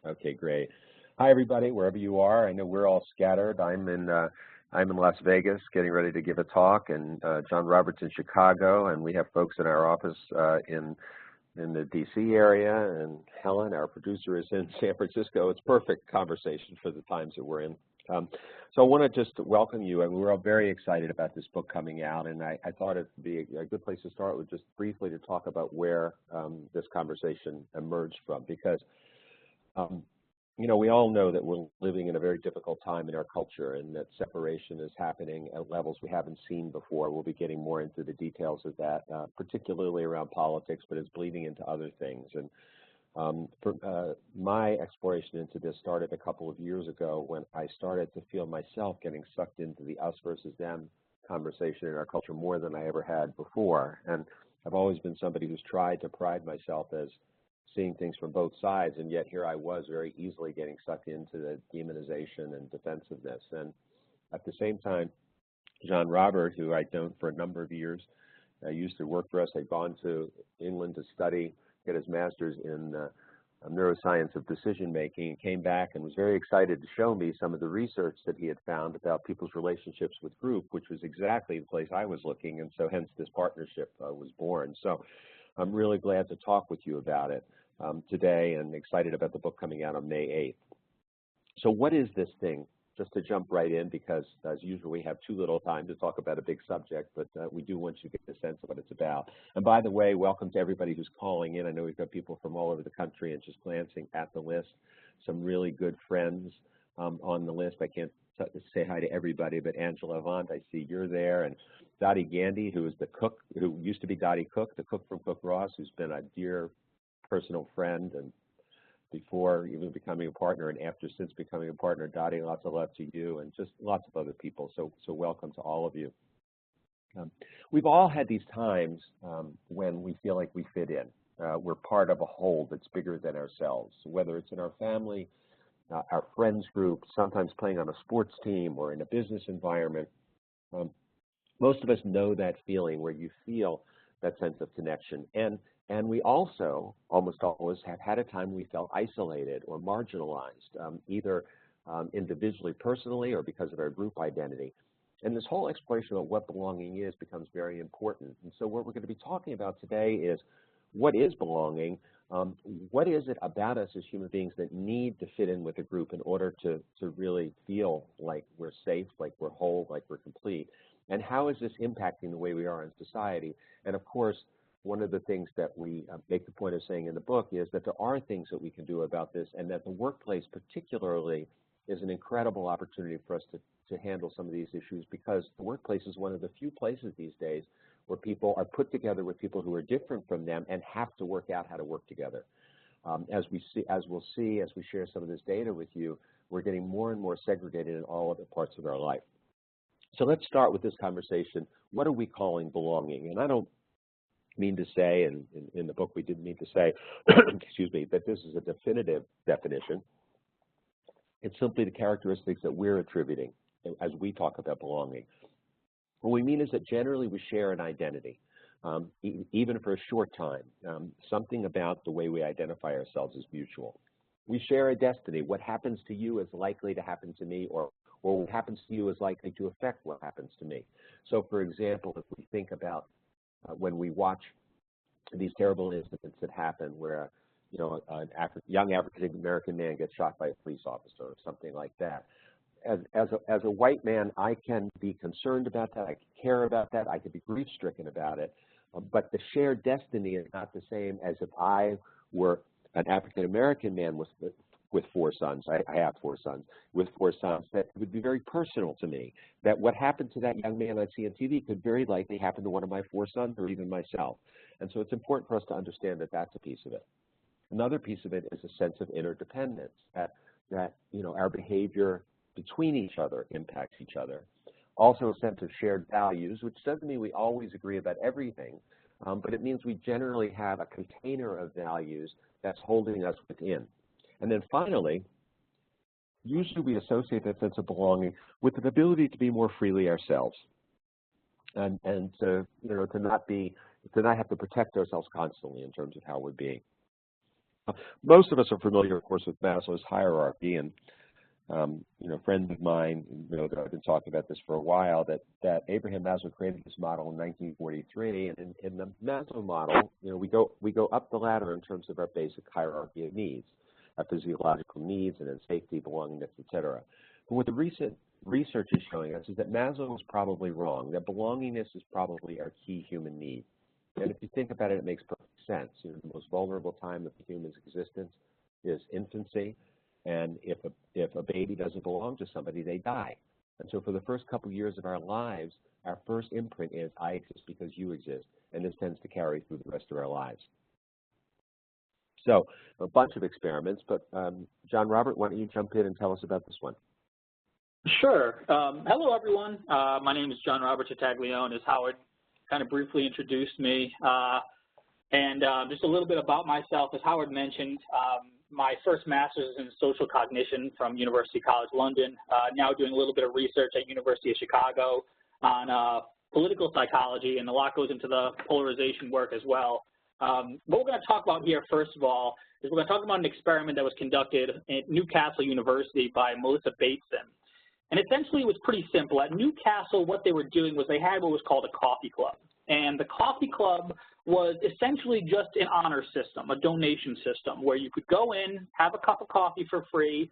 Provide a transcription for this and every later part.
Okay, great. Hi, everybody, wherever you are. I know we're all scattered. I'm in Las Vegas, getting ready to give a talk, and John Robert's in Chicago, and we have folks in our office in the D.C. area, and Helen, our producer, is in San Francisco. It's perfect conversation for the times that we're in. So I want to just welcome you, and we're all very excited about this book coming out, and I thought it'd be a good place to start with just briefly to talk about where this conversation emerged from, because you know, we all know that we're living in a very difficult time in our culture, and that separation is happening at levels we haven't seen before. We'll be getting more into the details of that, particularly around politics, but it's bleeding into other things. And my exploration into this started a couple of years ago when I started to feel myself getting sucked into the us versus them conversation in our culture more than I ever had before. And I've always been somebody who's tried to pride myself as seeing things from both sides, and yet here I was very easily getting sucked into the demonization and defensiveness. And at the same time, John Robert, who I'd known for a number of years, used to work for us. I'd gone to England to study, get his master's in neuroscience of decision making, and came back and was very excited to show me some of the research that he had found about people's relationships with group, which was exactly the place I was looking, and so hence this partnership was born. So I'm really glad to talk with you about it today, and excited about the book coming out on May 8th. So what is this thing? Just to jump right in, because as usual we have too little time to talk about a big subject, but we do want you to get a sense of what it's about. And by the way, welcome to everybody who's calling in. I know we've got people from all over the country, and just glancing at the list, some really good friends on the list. I can't say hi to everybody, but Angela Avant, I see you're there, and Dottie Gandy, who is the cook, who used to be Dottie Cook, the cook from Cook Ross, who's been a dear personal friend, and before even becoming a partner, and after since becoming a partner. Dottie, lots of love to you, and just lots of other people. So welcome to all of you. We've all had these times when we feel like we fit in. We're part of a whole that's bigger than ourselves, whether it's in our family, our friends group, sometimes playing on a sports team, or in a business environment. Most of us know that feeling where you feel that sense of connection. And we also almost always have had a time we felt isolated or marginalized, either individually, personally, or because of our group identity. And this whole exploration of what belonging is becomes very important. And so what we're going to be talking about today is, what is belonging? What is it about us as human beings that need to fit in with a group in order to really feel like we're safe, like we're whole, like we're complete? And how is this impacting the way we are in society? And of course, one of the things that we make the point of saying in the book is that there are things that we can do about this, and that the workplace particularly is an incredible opportunity for us to handle some of these issues, because the workplace is one of the few places these days where people are put together with people who are different from them and have to work out how to work together. As we'll see as we share some of this data with you, we're getting more and more segregated in all other parts of our life. So let's start with this conversation. What are we calling belonging? And I don't mean to say, and in the book we didn't mean to say, excuse me, that this is a definitive definition. It's simply the characteristics that we're attributing as we talk about belonging. What we mean is that generally we share an identity, even for a short time. Something about the way we identify ourselves is mutual. We share a destiny. What happens to you is likely to happen to me, or what happens to you is likely to affect what happens to me. So for example, if we think about when we watch these terrible incidents that happen where, you know, an young African-American man gets shot by a police officer or something like that. As a white man, I can be concerned about that, I can care about that, I can be grief-stricken about it, but the shared destiny is not the same as if I were an African-American man with 4 sons. I have 4 sons. With 4 sons, that would be very personal to me. That what happened to that young man I see on TV could very likely happen to one of my 4 sons, or even myself. And so it's important for us to understand that that's a piece of it. Another piece of it is a sense of interdependence, that you know, our behavior between each other impacts each other. Also a sense of shared values, which doesn't mean we always agree about everything, but it means we generally have a container of values that's holding us within. And then finally, usually we associate that sense of belonging with an ability to be more freely ourselves, and to not have to protect ourselves constantly in terms of how we're being. Most of us are familiar, of course, with Maslow's hierarchy, and friends of mine know that I've been talking about this for a while. That Abraham Maslow created this model in 1943, and in the Maslow model, we go up the ladder in terms of our basic hierarchy of needs, our physiological needs, and then safety, belongingness, etc. But what the recent research is showing us is that Maslow was probably wrong. That belongingness is probably our key human need. And if you think about it, it makes perfect sense. The most vulnerable time of the human's existence is infancy, and if a baby doesn't belong to somebody, they die. And so for the first couple years of our lives, our first imprint is, I exist because you exist, and this tends to carry through the rest of our lives. So a bunch of experiments, but JonRobert, why don't you jump in and tell us about this one? Sure. Hello, everyone. My name is JonRobert Tartaglione, as Howard kind of briefly introduced me. And just a little bit about myself. As Howard mentioned, my first master's is in social cognition from University College London, now doing a little bit of research at University of Chicago on political psychology, and a lot goes into the polarization work as well. What we're going to talk about here, first of all, is we're going to talk about an experiment that was conducted at Newcastle University by Melissa Bateson. And essentially it was pretty simple. At Newcastle, what they were doing was they had what was called a coffee club. And the coffee club was essentially just an honor system, a donation system, where you could go in, have a cup of coffee for free.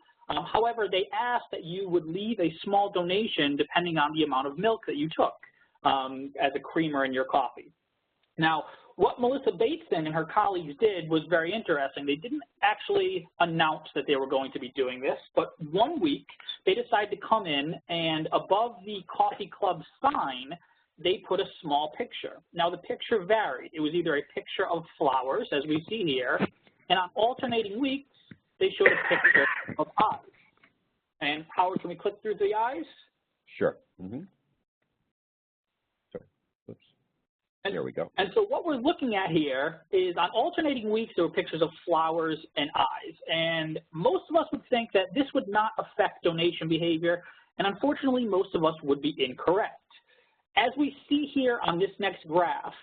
However, they asked that you would leave a small donation depending on the amount of milk that you took as a creamer in your coffee. Now, what Melissa Bateson and her colleagues did was very interesting. They didn't actually announce that they were going to be doing this, but one week they decided to come in, and above the coffee club sign, they put a small picture. Now, the picture varied. It was either a picture of flowers, as we see here, and on alternating weeks, they showed a picture of eyes. And Howard, can we click through the eyes? Sure. Sorry. Oops. There we go. And so what we're looking at here is on alternating weeks, there were pictures of flowers and eyes. And most of us would think that this would not affect donation behavior, and unfortunately, most of us would be incorrect. As we see here on this next graph,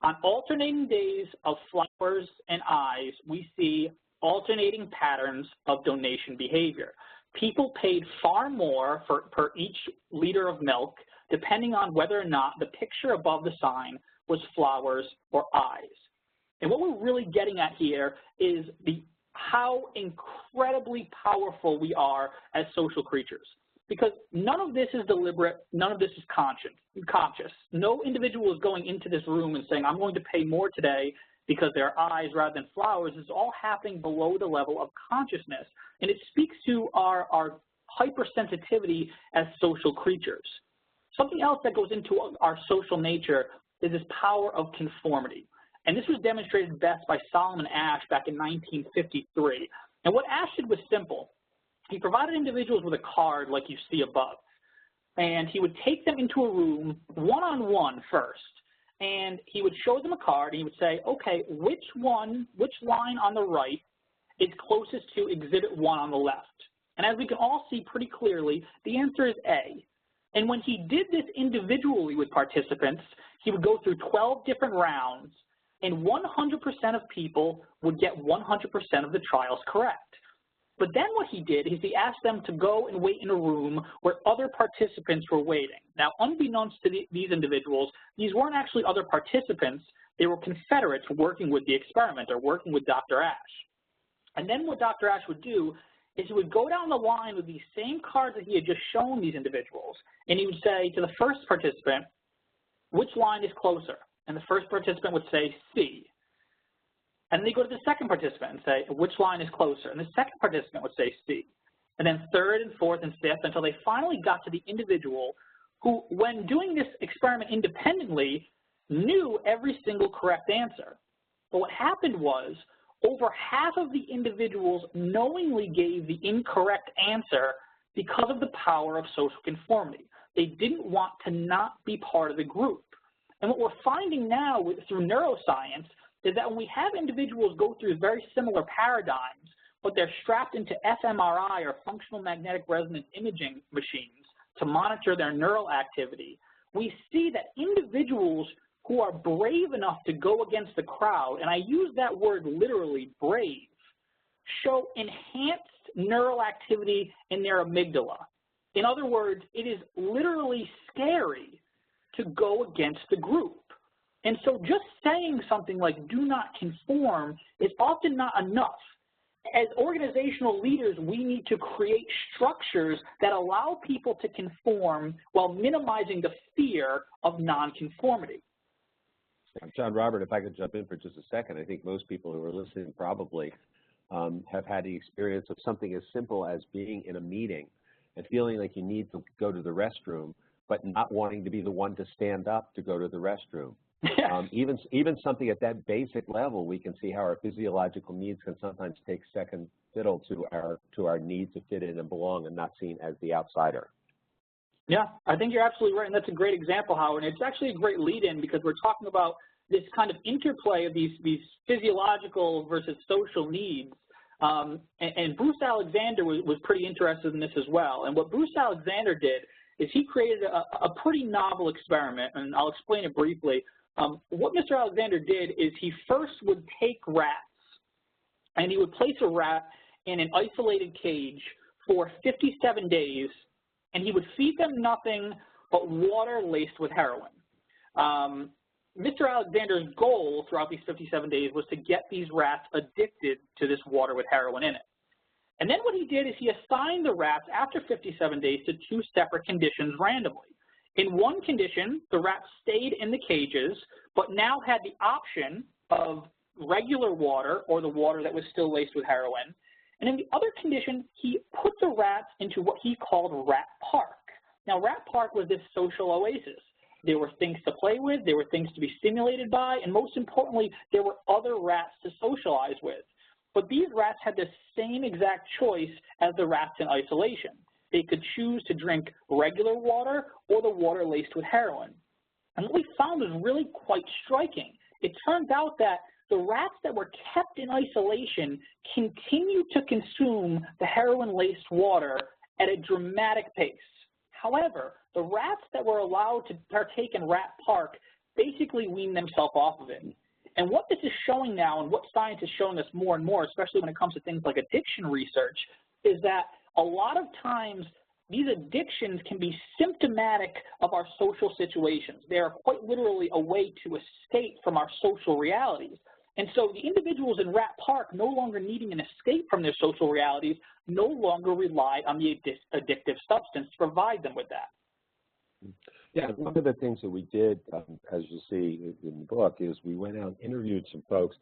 on alternating days of flowers and eyes, we see alternating patterns of donation behavior. People paid far more per each liter of milk, depending on whether or not the picture above the sign was flowers or eyes. And what we're really getting at here is how incredibly powerful we are as social creatures. Because none of this is deliberate, none of this is conscious. No individual is going into this room and saying, I'm going to pay more today because there are eyes rather than flowers. It's all happening below the level of consciousness. And it speaks to our hypersensitivity as social creatures. Something else that goes into our social nature is this power of conformity. And this was demonstrated best by Solomon Asch back in 1953. And what Asch did was simple. He provided individuals with a card like you see above, and he would take them into a room one-on-one first, and he would show them a card, and he would say, okay, which line on the right is closest to exhibit 1 on the left? And as we can all see pretty clearly, the answer is A. And when he did this individually with participants, he would go through 12 different rounds, and 100% of people would get 100% of the trials correct. But then what he did is he asked them to go and wait in a room where other participants were waiting. Now, unbeknownst to these individuals, these weren't actually other participants. They were confederates working with the experiment or working with Dr. Asch. And then what Dr. Asch would do is he would go down the line with these same cards that he had just shown these individuals, and he would say to the first participant, which line is closer? And the first participant would say C. And then they go to the second participant and say, which line is closer? And the second participant would say C. And then third and fourth and fifth until they finally got to the individual who, when doing this experiment independently, knew every single correct answer. But what happened was over half of the individuals knowingly gave the incorrect answer because of the power of social conformity. They didn't want to not be part of the group. And what we're finding now through neuroscience is that when we have individuals go through very similar paradigms, but they're strapped into fMRI or functional magnetic resonance imaging machines to monitor their neural activity, we see that individuals who are brave enough to go against the crowd, and I use that word literally, brave, show enhanced neural activity in their amygdala. In other words, it is literally scary to go against the group. And so just saying something like do not conform is often not enough. As organizational leaders, we need to create structures that allow people to conform while minimizing the fear of nonconformity. JonRobert, if I could jump in for just a second, I think most people who are listening probably have had the experience of something as simple as being in a meeting and feeling like you need to go to the restroom, but not wanting to be the one to stand up to go to the restroom. Even something at that basic level, we can see how our physiological needs can sometimes take second fiddle to our need to fit in and belong and not seen as the outsider. Yeah, I think you're absolutely right, and that's a great example, Howard. And it's actually a great lead-in because we're talking about this kind of interplay of these physiological versus social needs. And Bruce Alexander was pretty interested in this as well. And what Bruce Alexander did is he created a pretty novel experiment, and I'll explain it briefly. What Mr. Alexander did is he first would take rats, and he would place a rat in an isolated cage for 57 days, and he would feed them nothing but water laced with heroin. Mr. Alexander's goal throughout these 57 days was to get these rats addicted to this water with heroin in it. And then what he did is he assigned the rats after 57 days to two separate conditions randomly. In one condition, the rats stayed in the cages, but now had the option of regular water or the water that was still laced with heroin. And in the other condition, he put the rats into what he called Rat Park. Now, Rat Park was this social oasis. There were things to play with, there were things to be stimulated by, and most importantly, there were other rats to socialize with. But these rats had the same exact choice as the rats in isolation. They could choose to drink regular water or the water laced with heroin. And what we found was really quite striking. It turns out that the rats that were kept in isolation continued to consume the heroin-laced water at a dramatic pace. However, the rats that were allowed to partake in Rat Park basically weaned themselves off of it. And what this is showing now, and what science is showing us more and more, especially when it comes to things like addiction research, is that a lot of times these addictions can be symptomatic of our social situations. They are quite literally a way to escape from our social realities. And so the individuals in Rat Park, no longer needing an escape from their social realities, no longer relied on the addictive substance to provide them with that. Yeah, one of the things that we did, as you see in the book, is we went out and interviewed some folks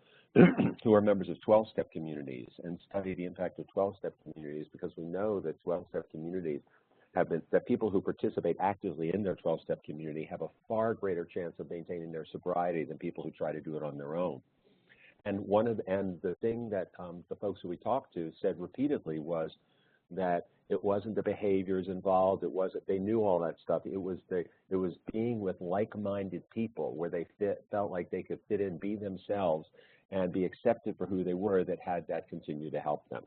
who are members of 12-step communities and studied the impact of 12-step communities, because we know that 12-step communities that people who participate actively in their 12-step community have a far greater chance of maintaining their sobriety than people who try to do it on their own. And the thing that the folks who we talked to said repeatedly was that it wasn't the behaviors involved. It wasn't, they knew all that stuff. It was being with like-minded people where they felt like they could fit in, be themselves, and be accepted for who they were that had that continue to help them.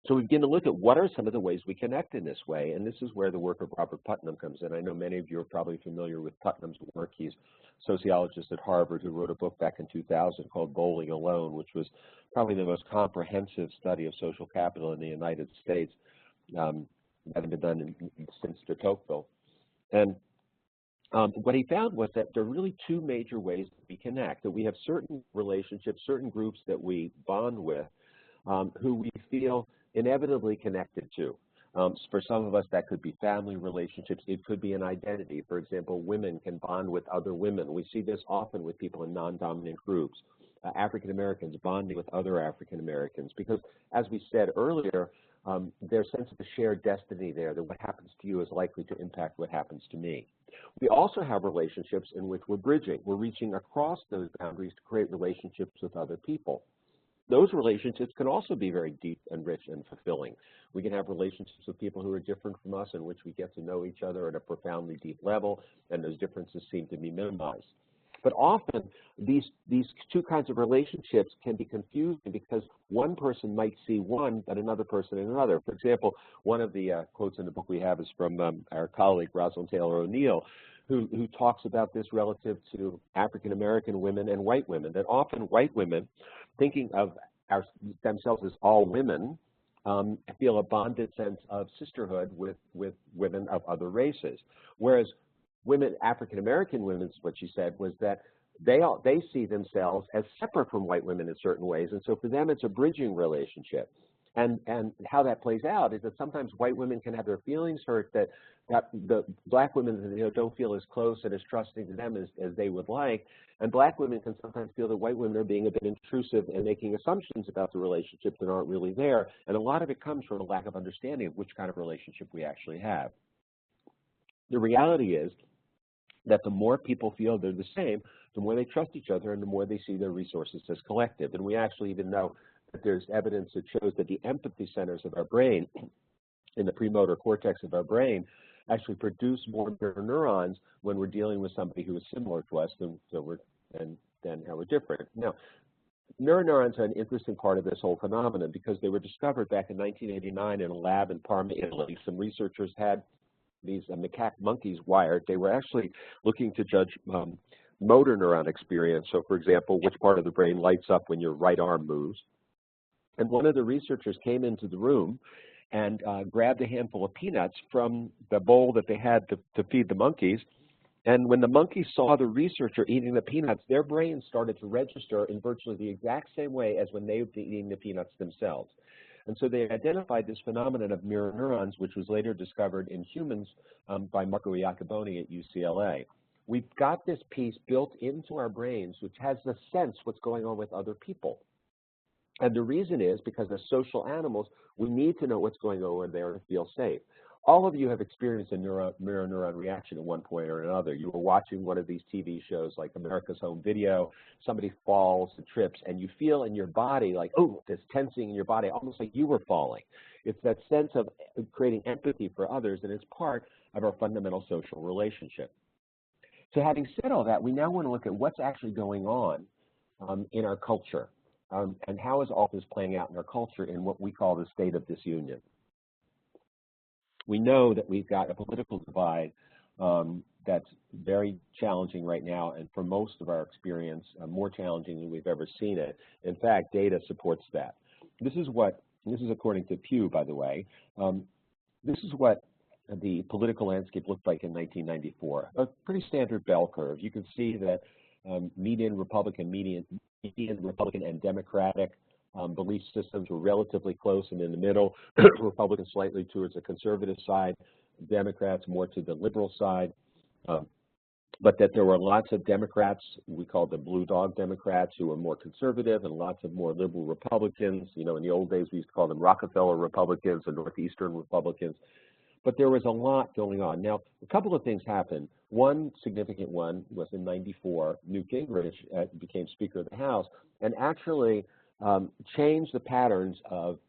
So we begin to look at what are some of the ways we connect in this way, and this is where the work of Robert Putnam comes in. I know many of you are probably familiar with Putnam's work. He's a sociologist at Harvard who wrote a book back in 2000 called Bowling Alone, which was probably the most comprehensive study of social capital in the United States that had been done since de Tocqueville. And what he found was that there are really two major ways that we connect, that we have certain relationships, certain groups that we bond with, who we feel inevitably connected to. For some of us, that could be family relationships. It could be an identity. For example, women can bond with other women. We see this often with people in non-dominant groups. African Americans bonding with other African Americans, because, as we said earlier, there's a sense of a shared destiny there, that what happens to you is likely to impact what happens to me. We also have relationships in which we're bridging. We're reaching across those boundaries to create relationships with other people. Those relationships can also be very deep and rich and fulfilling. We can have relationships with people who are different from us, in which we get to know each other at a profoundly deep level, and those differences seem to be minimized. But often, these two kinds of relationships can be confusing because one person might see one, but another person in another. For example, one of the quotes in the book we have is from our colleague, Rosalind Taylor O'Neill, who talks about this relative to African American women and white women, that often white women, thinking of themselves as all women feel a bonded sense of sisterhood with women of other races. Whereas women, African American women, what she said was that they see themselves as separate from white women in certain ways, and so for them it's a bridging relationship. And how that plays out is that sometimes white women can have their feelings hurt that the black women don't feel as close and as trusting to them as they would like, and black women can sometimes feel that white women are being a bit intrusive and making assumptions about the relationships that aren't really there, and a lot of it comes from a lack of understanding of which kind of relationship we actually have. The reality is that the more people feel they're the same, the more they trust each other and the more they see their resources as collective. And we actually even know that there's evidence that shows that the empathy centers of our brain, in the premotor cortex of our brain, actually produce more neurons when we're dealing with somebody who is similar to us than how we're different. Now, mirror neurons are an interesting part of this whole phenomenon because they were discovered back in 1989 in a lab in Parma, Italy. Some researchers had these macaque monkeys wired. They were actually looking to judge motor neuron experience. So, for example, which part of the brain lights up when your right arm moves. And one of the researchers came into the room and grabbed a handful of peanuts from the bowl that they had to feed the monkeys. And when the monkeys saw the researcher eating the peanuts, their brains started to register in virtually the exact same way as when they would be eating the peanuts themselves. And so they identified this phenomenon of mirror neurons, which was later discovered in humans by Marco Iacoboni at UCLA. We've got this piece built into our brains which has the sense what's going on with other people. And the reason is because as social animals, we need to know what's going on over there to feel safe. All of you have experienced a mirror neuron reaction at one point or another. You were watching one of these TV shows like America's Home Video, somebody falls and trips, and you feel in your body like, oh, there's tensing in your body, almost like you were falling. It's that sense of creating empathy for others, and it's part of our fundamental social relationship. So having said all that, we now want to look at what's actually going on in our culture. And how is all this playing out in our culture in what we call the state of disunion? We know that we've got a political divide that's very challenging right now, and for most of our experience, more challenging than we've ever seen it. In fact, data supports that. This is according to Pew, by the way. This is what the political landscape looked like in 1994. A pretty standard bell curve. You can see that median Republican and Democratic belief systems were relatively close and in the middle. Republicans slightly towards the conservative side, Democrats more to the liberal side. But that there were lots of Democrats, we called them blue dog Democrats, who were more conservative, and lots of more liberal Republicans. You know, in the old days, we used to call them Rockefeller Republicans or Northeastern Republicans. But there was a lot going on. Now, a couple of things happened. One significant one was in '94, Newt Gingrich became Speaker of the House and actually changed the patterns of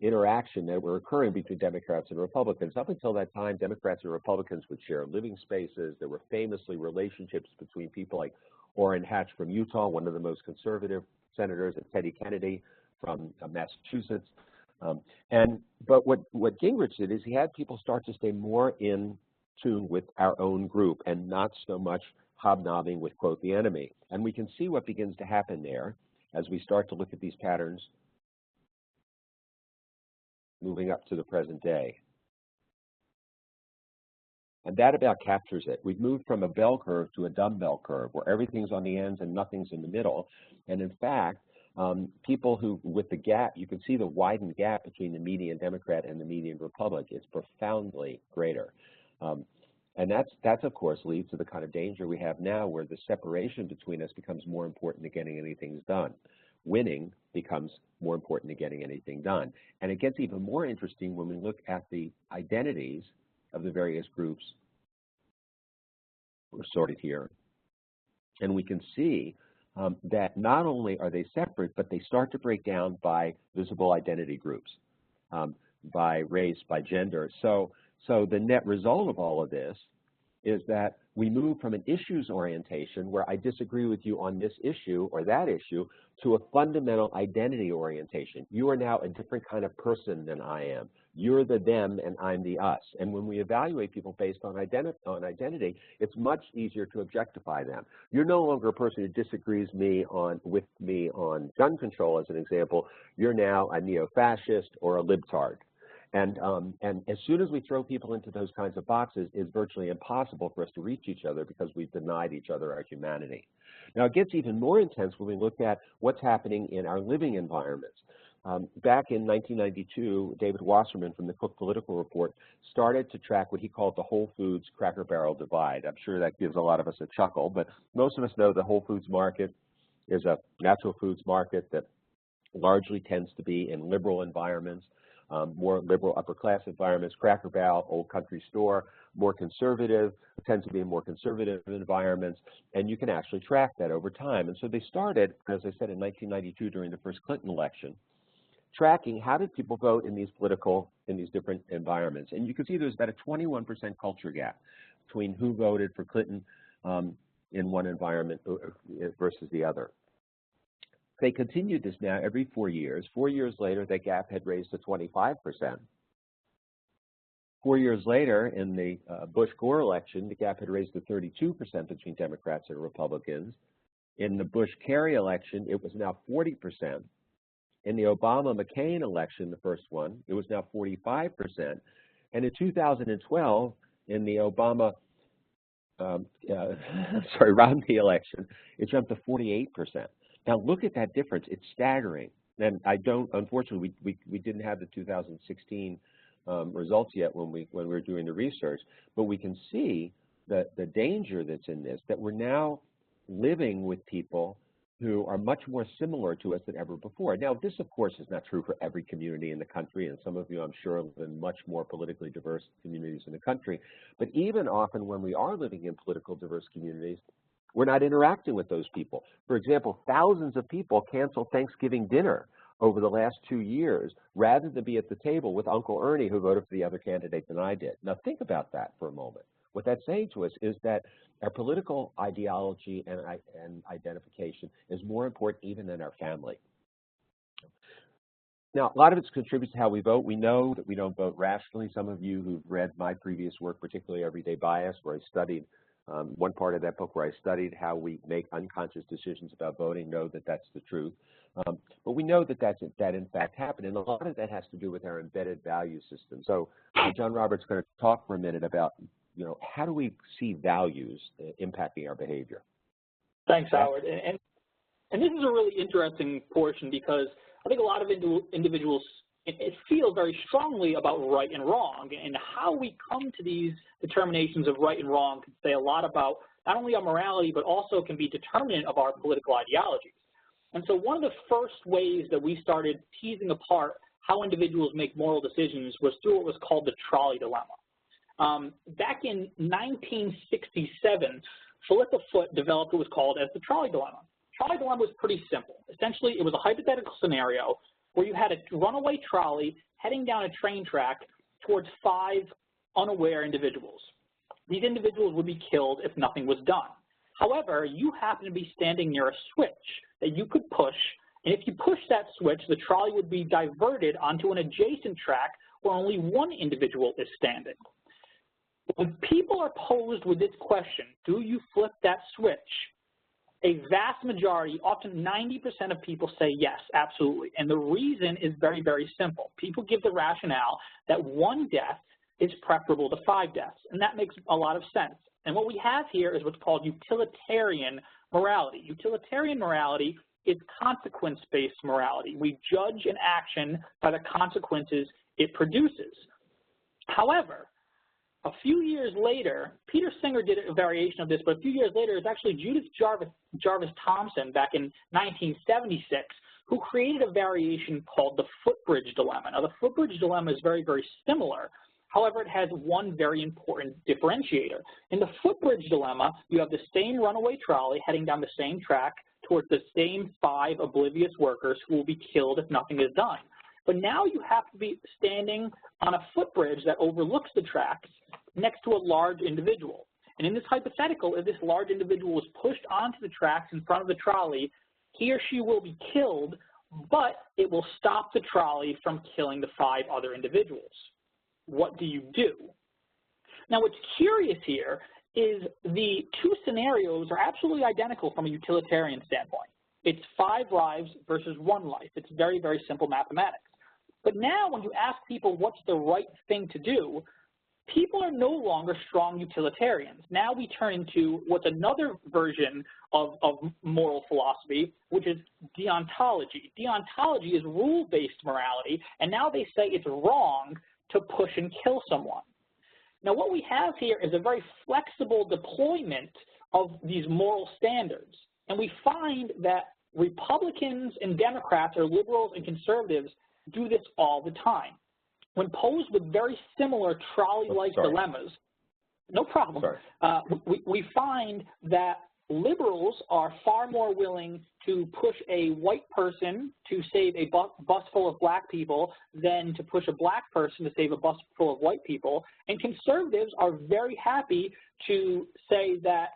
interaction that were occurring between Democrats and Republicans. Up until that time, Democrats and Republicans would share living spaces. There were famously relationships between people like Orrin Hatch from Utah, one of the most conservative senators, and Teddy Kennedy from Massachusetts. But what Gingrich did is he had people start to stay more in tune with our own group and not so much hobnobbing with, quote, the enemy. And we can see what begins to happen there as we start to look at these patterns moving up to the present day. And that about captures it. We've moved from a bell curve to a dumbbell curve where everything's on the ends and nothing's in the middle. And in fact, people who, with the gap, you can see the widened gap between the median Democrat and the median Republican. It's profoundly greater. And that's of course leads to the kind of danger we have now where the separation between us becomes more important than getting anything done. Winning becomes more important than getting anything done. And it gets even more interesting when we look at the identities of the various groups we're sorted here. And we can see that not only are they separate, but they start to break down by visible identity groups, by race, by gender. So the net result of all of this is that we move from an issues orientation where I disagree with you on this issue or that issue to a fundamental identity orientation. You are now a different kind of person than I am. You're the them and I'm the us. And when we evaluate people based on identity, it's much easier to objectify them. You're no longer a person who disagrees with me on gun control, as an example. You're now a neo-fascist or a libtard. And as soon as we throw people into those kinds of boxes, it's virtually impossible for us to reach each other because we've denied each other our humanity. Now, it gets even more intense when we look at what's happening in our living environments. Back in 1992, David Wasserman from the Cook Political Report started to track what he called the Whole Foods Cracker Barrel divide. I'm sure that gives a lot of us a chuckle, but most of us know the Whole Foods market is a natural foods market that largely tends to be in liberal environments, more liberal upper class environments. Cracker Barrel, Old Country Store, more conservative, tends to be in more conservative environments, and you can actually track that over time. And so they started, as I said, in 1992 during the first Clinton election, tracking how did people vote in these different environments. And you can see there's about a 21% culture gap between who voted for Clinton in one environment versus the other. They continued this now every 4 years. 4 years later, that gap had raised to 25%. 4 years later, in the Bush-Gore election, the gap had raised to 32% between Democrats and Republicans. In the Bush-Kerry election, it was now 40%. In the Obama-McCain election, the first one, it was now 45%. And in 2012, in the Romney election, it jumped to 48%. Now look at that difference. It's staggering. And unfortunately, we didn't have the 2016 results yet when we were doing the research, but we can see the danger that's in this, that we're now living with people who are much more similar to us than ever before. Now, this, of course, is not true for every community in the country, and some of you, I'm sure, live in much more politically diverse communities in the country. But even often when we are living in political diverse communities, we're not interacting with those people. For example, thousands of people canceled Thanksgiving dinner over the last 2 years rather than be at the table with Uncle Ernie, who voted for the other candidate than I did. Now, think about that for a moment. What that's saying to us is that our political ideology and identification is more important even than our family. Now, a lot of it contributes to how we vote. We know that we don't vote rationally. Some of you who've read my previous work, particularly Everyday Bias, where I studied one part of that book where I studied how we make unconscious decisions about voting, know that that's the truth. But we know that that in fact happened, and a lot of that has to do with our embedded value system. So JonRobert's going to talk for a minute about, how do we see values impacting our behavior? Thanks, Howard. And this is a really interesting portion because I think a lot of individuals feel very strongly about right and wrong, and how we come to these determinations of right and wrong can say a lot about not only our morality, but also can be determinant of our political ideologies. And so one of the first ways that we started teasing apart how individuals make moral decisions was through what was called the Trolley Dilemma. Back in 1967, Philippa Foot developed what was called as the Trolley Dilemma. Trolley Dilemma was pretty simple. Essentially, it was a hypothetical scenario where you had a runaway trolley heading down a train track towards 5 unaware individuals. These individuals would be killed if nothing was done. However, you happen to be standing near a switch that you could push, and if you push that switch, the trolley would be diverted onto an adjacent track where only one individual is standing. When people are posed with this question, do you flip that switch? A vast majority, often 90% of people say yes, absolutely. And the reason is very, very simple. People give the rationale that 1 death is preferable to 5 deaths, and that makes a lot of sense. And what we have here is what's called utilitarian morality. Utilitarian morality is consequence-based morality. We judge an action by the consequences it produces. However, a few years later, Peter Singer did a variation of this, but a few years later, it's actually Judith Jarvis Thomson back in 1976 who created a variation called the footbridge dilemma. Now, the footbridge dilemma is very, very similar. However, it has one very important differentiator. In the footbridge dilemma, you have the same runaway trolley heading down the same track towards the same 5 oblivious workers who will be killed if nothing is done. But now you have to be standing on a footbridge that overlooks the tracks next to a large individual. And in this hypothetical, if this large individual is pushed onto the tracks in front of the trolley, he or she will be killed but it will stop the trolley from killing the 5 other individuals. What do you do? Now, what's curious here is the 2 scenarios are absolutely identical from a utilitarian standpoint. It's 5 lives versus 1 life. It's very, very simple mathematics. But now when you ask people what's the right thing to do, people are no longer strong utilitarians. Now we turn into what's another version of moral philosophy, which is deontology. Deontology is rule-based morality, and now they say it's wrong to push and kill someone. Now what we have here is a very flexible deployment of these moral standards, and we find that Republicans and Democrats, or liberals and conservatives, do this all the time. When posed with very similar trolley-like dilemmas, no problem, we find that liberals are far more willing to push a white person to save a bus full of black people than to push a black person to save a bus full of white people. And conservatives are very happy to say that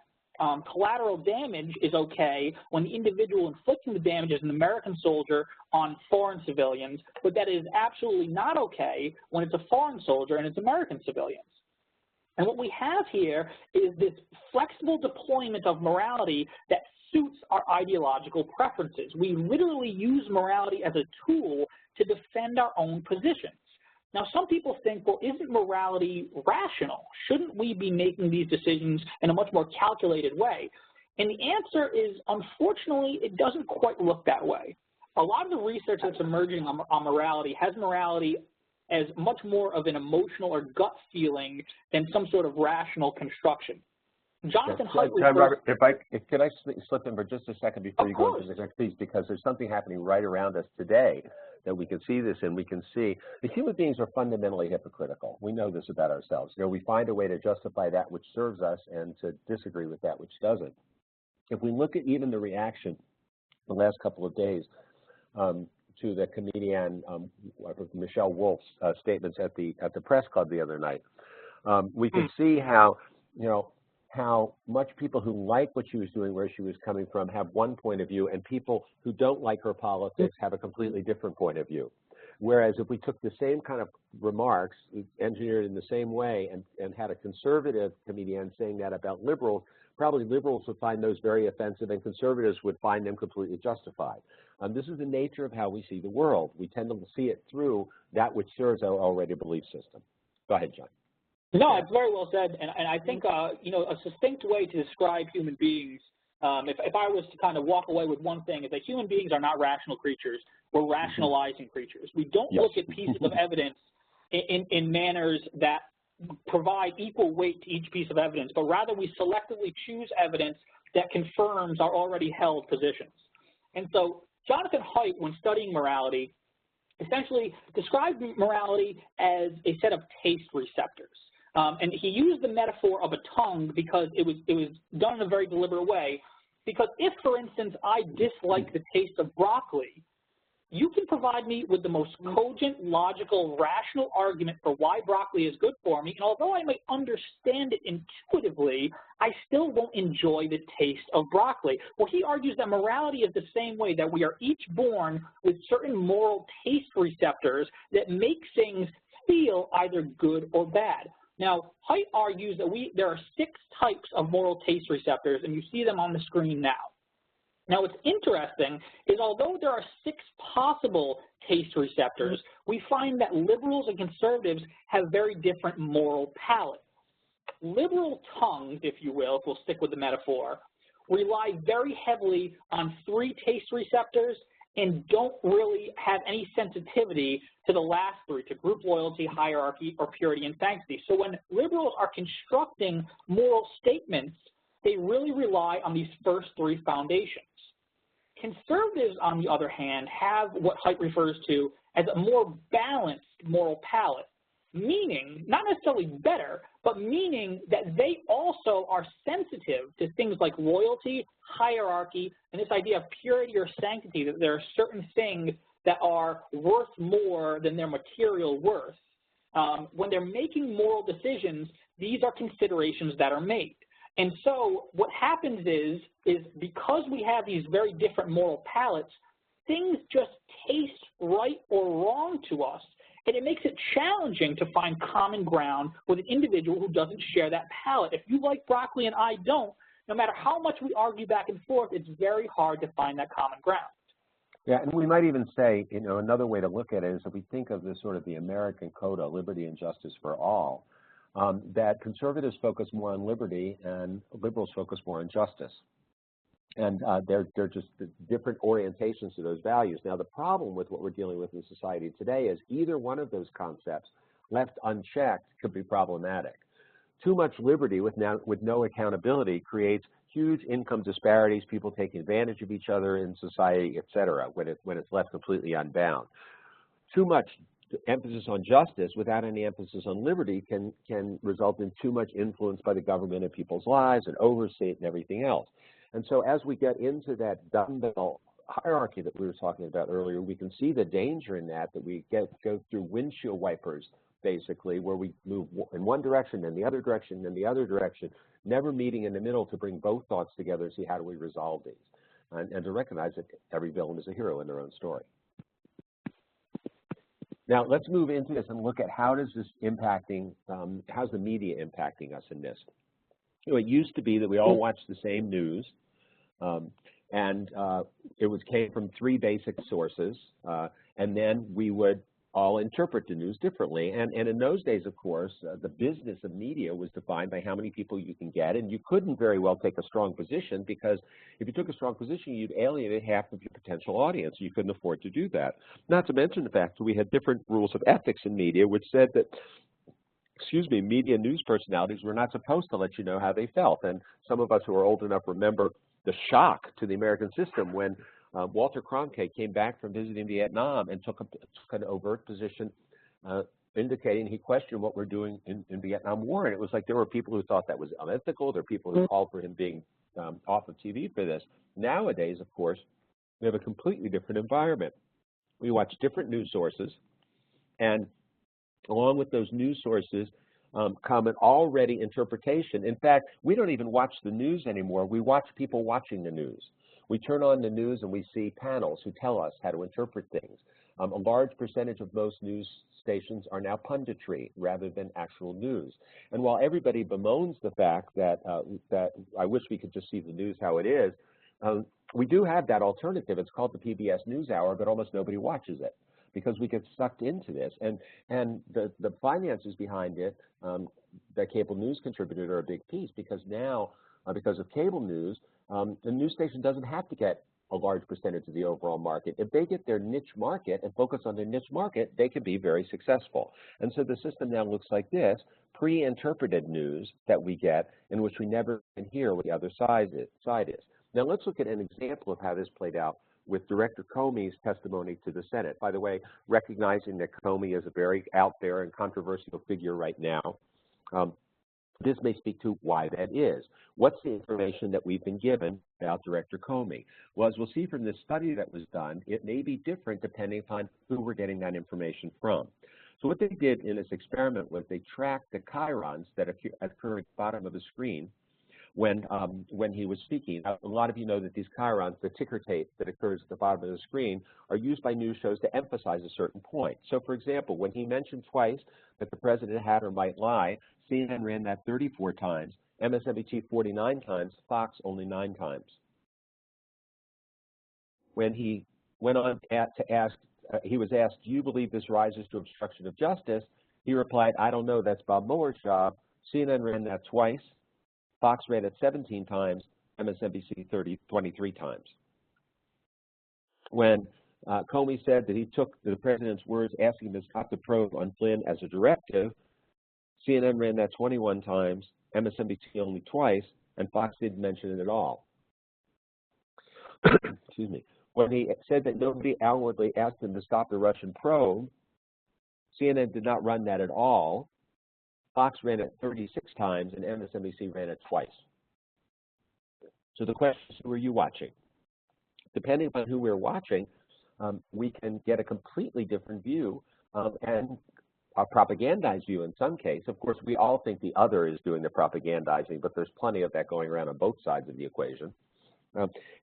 collateral damage is okay when the individual inflicting the damage is an American soldier on foreign civilians, but that is absolutely not okay when it's a foreign soldier and it's American civilians. And what we have here is this flexible deployment of morality that suits our ideological preferences. We literally use morality as a tool to defend our own positions. Now, some people think, well, isn't morality rational? Shouldn't we be making these decisions in a much more calculated way? And the answer is, unfortunately, it doesn't quite look that way. A lot of the research that's emerging on morality has morality as much more of an emotional or gut feeling than some sort of rational construction. Jonathan Haidt Robert, could I slip in for just a second before you go into the next piece, because there's something happening right around us today that we can see this, and we can see that human beings are fundamentally hypocritical. We know this about ourselves. You know, we find a way to justify that which serves us and to disagree with that which doesn't. If we look at even the reaction the last couple of days to the comedian Michelle Wolf's statements at the press club the other night, we can see how, you know, how much people who like what she was doing, where she was coming from, have one point of view, and people who don't like her politics have a completely different point of view. Whereas if we took the same kind of remarks, engineered in the same way, and had a conservative comedian saying that about liberals, probably liberals would find those very offensive, and conservatives would find them completely justified. This is the nature of how we see the world. We tend to see it through that which serves our already belief system. Go ahead, John. No, it's very well said, and I think you know, a succinct way to describe human beings, if I was to kind of walk away with one thing, is that human beings are not rational creatures. We're rationalizing creatures. We don't look at pieces of evidence in manners that provide equal weight to each piece of evidence, but rather we selectively choose evidence that confirms our already held positions. And so Jonathan Haidt, when studying morality, essentially described morality as a set of taste receptors. And he used the metaphor of a tongue because it was done in a very deliberate way. Because if, for instance, I dislike the taste of broccoli, you can provide me with the most cogent, logical, rational argument for why broccoli is good for me, and although I may understand it intuitively, I still won't enjoy the taste of broccoli. Well, he argues that morality is the same way, that we are each born with certain moral taste receptors that make things feel either good or bad. Now, Haidt argues that there are 6 types of moral taste receptors, and you see them on the screen now. Now, what's interesting is although there are 6 possible taste receptors, we find that liberals and conservatives have very different moral palates. Liberal tongues, if you will, if we'll stick with the metaphor, rely very heavily on 3 taste receptors and don't really have any sensitivity to the last 3, to group loyalty, hierarchy, or purity and sanctity. So when liberals are constructing moral statements, they really rely on these first 3 foundations. Conservatives, on the other hand, have what Haidt refers to as a more balanced moral palate, meaning, not necessarily better, but meaning that they also are sensitive to things like loyalty, hierarchy, and this idea of purity or sanctity, that there are certain things that are worth more than their material worth. When they're making moral decisions, these are considerations that are made. And so what happens is because we have these very different moral palates, things just taste right or wrong to us, and it makes it challenging to find common ground with an individual who doesn't share that palate. If you like broccoli and I don't, no matter how much we argue back and forth, it's very hard to find that common ground. Yeah, and we might even say, another way to look at it is if we think of this sort of the American coda, liberty and justice for all, that conservatives focus more on liberty and liberals focus more on justice. And they're just different orientations to those values. Now, the problem with what we're dealing with in society today is either one of those concepts, left unchecked, could be problematic. Too much liberty with no accountability creates huge income disparities, people taking advantage of each other in society, et cetera, when it's left completely unbound. Too much emphasis on justice without any emphasis on liberty can result in too much influence by the government in people's lives and oversight and everything else. And so as we get into that dumbbell hierarchy that we were talking about earlier, we can see the danger in that we go through windshield wipers, basically, where we move in one direction, then the other direction, then the other direction, never meeting in the middle to bring both thoughts together and see how do we resolve these, and to recognize that every villain is a hero in their own story. Now, let's move into this and look at how does this impacting, how's the media impacting us in this? It used to be that we all watched the same news, and it came from three basic sources, and then we would all interpret the news differently. And in those days, of course, the business of media was defined by how many people you can get, and you couldn't very well take a strong position, because if you took a strong position, you'd alienate half of your potential audience. You couldn't afford to do that. Not to mention the fact that we had different rules of ethics in media, which said that, media news personalities were not supposed to let you know how they felt. And some of us who are old enough remember the shock to the American system when Walter Cronkite came back from visiting Vietnam and took an overt position indicating he questioned what we're doing in Vietnam War. And it was like there were people who thought that was unethical. There were people who called for him being off of TV for this. Nowadays, of course, we have a completely different environment. We watch different news sources, and along with those news sources come an already interpretation. In fact, we don't even watch the news anymore. We watch people watching the news. We turn on the news and we see panels who tell us how to interpret things. A large percentage of most news stations are now punditry rather than actual news. And while everybody bemoans the fact that I wish we could just see the news how it is, we do have that alternative. It's called the PBS NewsHour, but almost nobody watches it because we get sucked into this. And the finances behind it, that cable news contributed, are a big piece, because now, because of cable news, the news station doesn't have to get a large percentage of the overall market. If they get their niche market and focus on their niche market, they can be very successful. And so the system now looks like this: pre-interpreted news that we get, in which we never can hear what the other side is. Now let's look at an example of how this played out with Director Comey's testimony to the Senate. By the way, recognizing that Comey is a very out there and controversial figure right now, this may speak to why that is. What's the information that we've been given about Director Comey? Well, as we'll see from this study that was done, it may be different depending upon who we're getting that information from. So what they did in this experiment was they tracked the chirons that occur at the bottom of the screen when he was speaking. Now, a lot of you know that these chirons, the ticker tape that occurs at the bottom of the screen, are used by news shows to emphasize a certain point. So, for example, when he mentioned twice that the president had or might lie, CNN ran that 34 times, MSNBC 49 times, Fox only 9 times. When he went on to ask, he was asked, do you believe this rises to obstruction of justice? He replied, I don't know, that's Bob Mueller's job. CNN ran that twice, Fox ran it 17 times, MSNBC 23 times. When Comey said that he took the president's words asking him to stop the probe on Flynn as a directive, CNN ran that 21 times, MSNBC only twice, and Fox didn't mention it at all. Excuse me. When he said that nobody outwardly asked him to stop the Russian probe, CNN did not run that at all. Fox ran it 36 times, and MSNBC ran it twice. So the question is, who are you watching? Depending upon who we're watching, we can get a completely different view and a propagandized view in some case. Of course, we all think the other is doing the propagandizing, but there's plenty of that going around on both sides of the equation.